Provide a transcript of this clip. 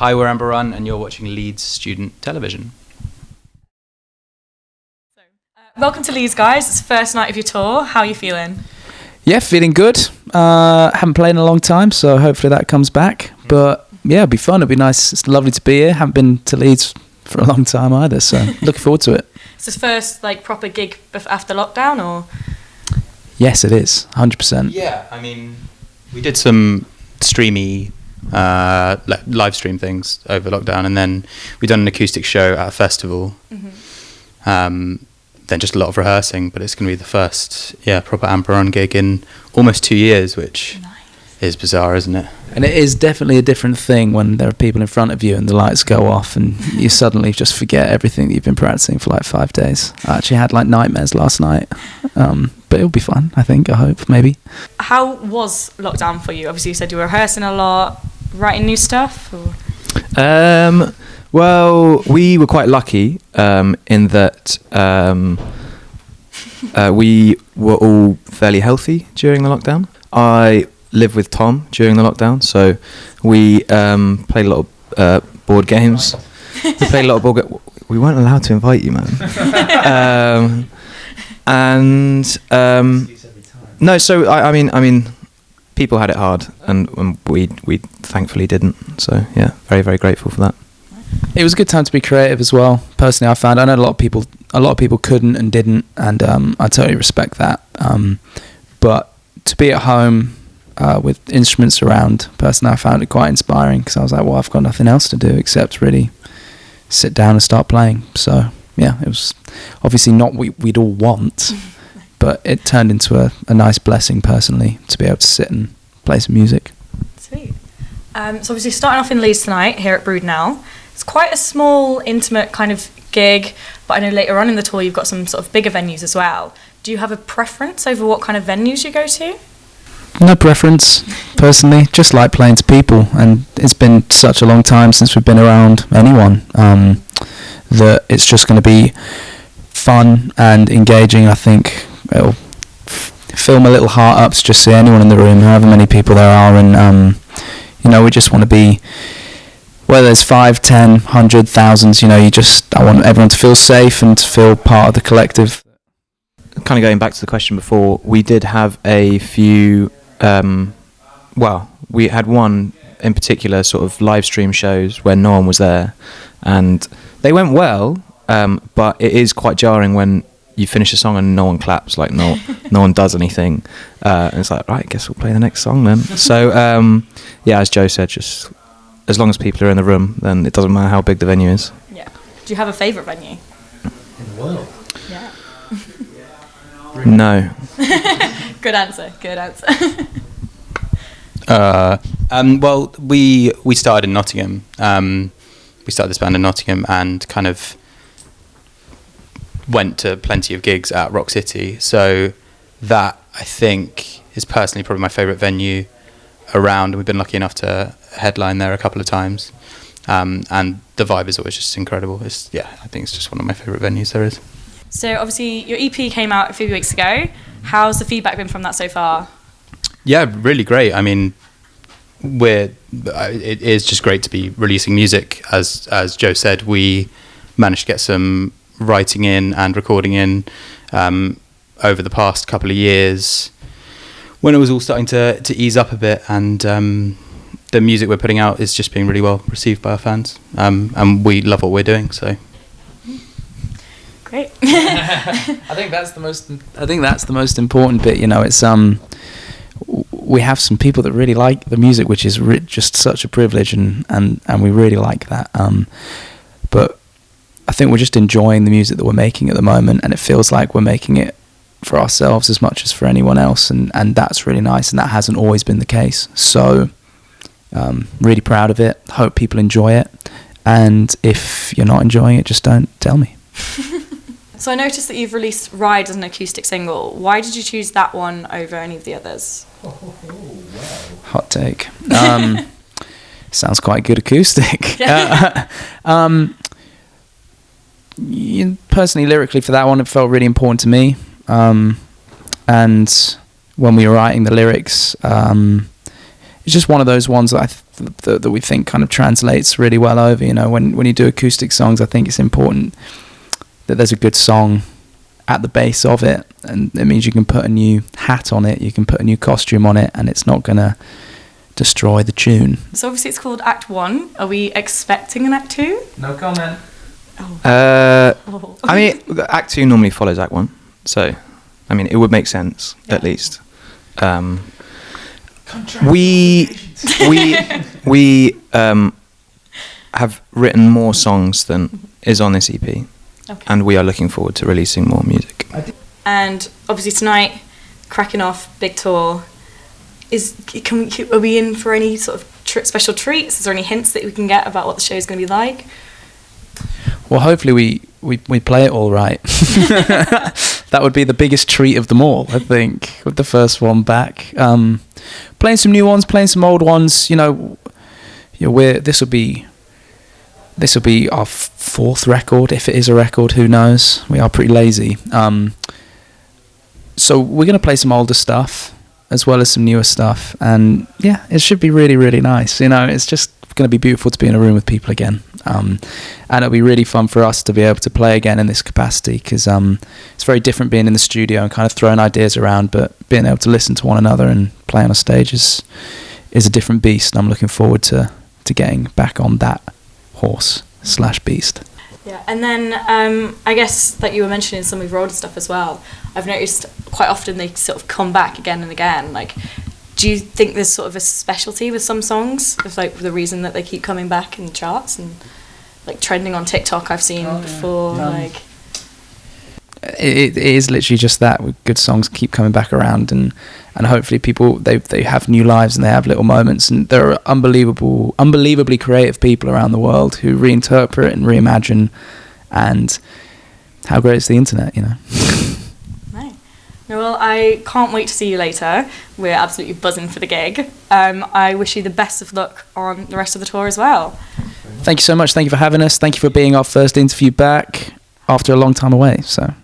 Hi, we're Amber Run, and you're watching Leeds Student Television. Welcome to Leeds, guys. It's the first night of your tour. How are you feeling? Yeah, feeling good. Haven't played in a long time, so hopefully that comes back. But yeah, it'll be fun. It'll be nice. It's lovely to be here. Haven't been to Leeds for a long time either, so looking forward to it. Is this first proper gig after lockdown, or? Yes, it is. 100%. Yeah, I mean, we did some streamy live stream things over lockdown, and then we done an acoustic show at a festival. Mm-hmm. Then just a lot of rehearsing, but it's going to be the first proper Amber Run gig in almost 2 years, which is bizarre, isn't it? And it is definitely a different thing when there are people in front of you and the lights go off and you suddenly just forget everything that you've been practicing for 5 days. I actually had nightmares last night, but it'll be fun, I think, I hope, maybe. How was lockdown for you? Obviously you said you were rehearsing a lot, writing new stuff, or? Well, we were quite lucky in that we were all fairly healthy during the lockdown. I lived with Tom during the lockdown, so we played a lot of board games. We played a lot of board games. We weren't allowed to invite you, man. No, so I mean, people had it hard, and we thankfully didn't. So yeah, very, very grateful for that. It was a good time to be creative as well. Personally, I know a lot of people couldn't and didn't, and I totally respect that. But to be at home with instruments around, personally, I found it quite inspiring because I was like, well, I've got nothing else to do except really sit down and start playing. So yeah, it was obviously not what we'd all want, but it turned into a nice blessing personally to be able to sit and play some music. Sweet. So obviously starting off in Leeds tonight here at Brood Now. It's quite a small, intimate kind of gig, but I know later on in the tour you've got some sort of bigger venues as well. Do you have a preference over what kind of venues you go to? No preference, personally. Just like playing to people, and it's been such a long time since we've been around anyone that it's just going to be fun and engaging. I think it'll fill my little heart up to just see anyone in the room, however many people there are, and we just want to be. Whether there's 5, 10, 100, thousands, I want everyone to feel safe and to feel part of the collective. Kind of going back to the question before, we did have a few, we had one in particular sort of live stream shows where no one was there, and they went well, but it is quite jarring when you finish a song and no one claps, no one does anything, and it's like, right, I guess we'll play the next song then. So, as Joe said, just as long as people are in the room, then it doesn't matter how big the venue is. Yeah. Do you have a favourite venue? In the world? Yeah. No. Good answer. Well, we started in Nottingham. We started this band in Nottingham and kind of went to plenty of gigs at Rock City. So that, I think, is personally probably my favourite venue around. We've been lucky enough to headline there a couple of times, and the vibe is always just incredible. I think it's just one of my favourite venues there is. So obviously your EP came out a few weeks ago. How's the feedback been from that so far? Yeah, really great. I mean, it is just great to be releasing music. As Joe said, we managed to get some writing in and recording in over the past couple of years when it was all starting to ease up a bit, and the music we're putting out is just being really well received by our fans, and we love what we're doing. So great. I think that's the most important bit. It's we have some people that really like the music, which is just such a privilege, and we really like that. But I think we're just enjoying the music that we're making at the moment, and it feels like we're making it for ourselves as much as for anyone else, and that's really nice, and that hasn't always been the case. So really proud of it. Hope people enjoy it, and if you're not enjoying it, just don't tell me. So I noticed that you've released Ride as an acoustic single. Why did you choose that one over any of the others? Wow. Hot take. Sounds quite good acoustic. Personally, lyrically for that one, it felt really important to me. And when we were writing the lyrics, it's just one of those ones that I that we think kind of translates really well over. You know, when you do acoustic songs, I think it's important that there's a good song at the base of it, and it means you can put a new hat on it, you can put a new costume on it, and it's not gonna destroy the tune. So obviously it's called Act 1. Are we expecting an Act 2? No comment. Oh. I mean, Act 2 normally follows Act 1, so I mean, it would make sense at least. We have written more songs than is on this EP, Okay. and we are looking forward to releasing more music. And obviously tonight, cracking off, big tour. Are we in for any sort of special treats? Is there any hints that we can get about what the show is going to be like? Well, hopefully we play it all right. That would be the biggest treat of them all, I think, with the first one back. Playing some new ones, playing some old ones. You know, this will be our fourth record, if it is a record. Who knows? We are pretty lazy. So we're going to play some older stuff as well as some newer stuff, and yeah, it should be really, really nice. You know, it's just going to be beautiful to be in a room with people again, and it'll be really fun for us to be able to play again in this capacity, because it's very different being in the studio and kind of throwing ideas around, but being able to listen to one another and play on a stage is a different beast, and I'm looking forward to getting back on that horse/beast. Yeah, and then I guess that you were mentioning some of your older stuff as well. I've noticed quite often they sort of come back again and again. Like, do you think there's sort of a specialty with some songs, of like the reason that they keep coming back in the charts and like trending on TikTok? I've seen before. Like, it is literally just that. Good songs keep coming back around, and hopefully people they have new lives and they have little moments, and there are unbelievably creative people around the world who reinterpret and reimagine, and how great is the internet, you know? no. Well, I can't wait to see you later. We're absolutely buzzing for the gig. I wish you the best of luck on the rest of the tour as well. Thank you so much. Thank you for having us. Thank you for being our first interview back after a long time away. So